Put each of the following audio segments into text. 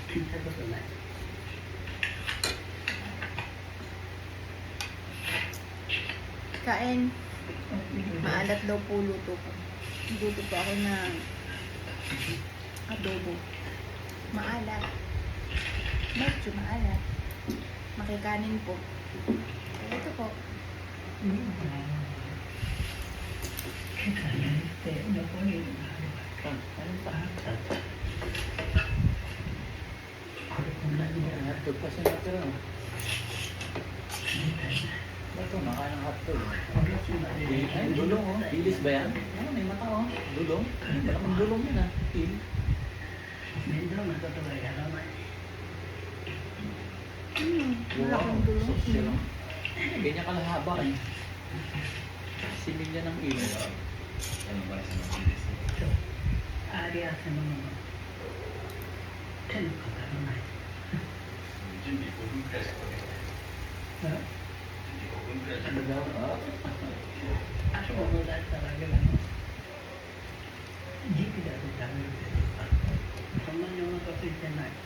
聞いたことない。Kain. Maalat daw po luto ko. Luto po ako ng adobo. Maalat. Medyo maalat. Makikanin po. Ito po. 今朝やって残りがあればあったこれこんなにやる Hotdog kasi natira. みたいな Ito, nakain ng hotdog. おやつまで Ay, dulong oh. Bilis ba yan? Ano, may mata oh. Dulong. Malaking dulong yan ah. Pil. 面倒なことはやらない。 Malaking dulo. Social lang. Ganyan kalahaba eh. Similya ng ilo. Ano ba sa mga bilis? あり合わせのもの手のかからない。準備5分くらいしかかけない。準備5分くらいしか Ano daw? Ah? あそこのだったらあれだの時期だと食べるけどさそんなにお腹空いてない。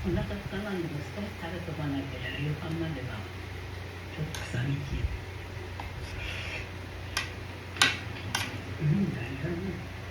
お腹空かないんでも少し食べとかなきゃ夕飯まではちょっと寂しい。うん、大丈夫。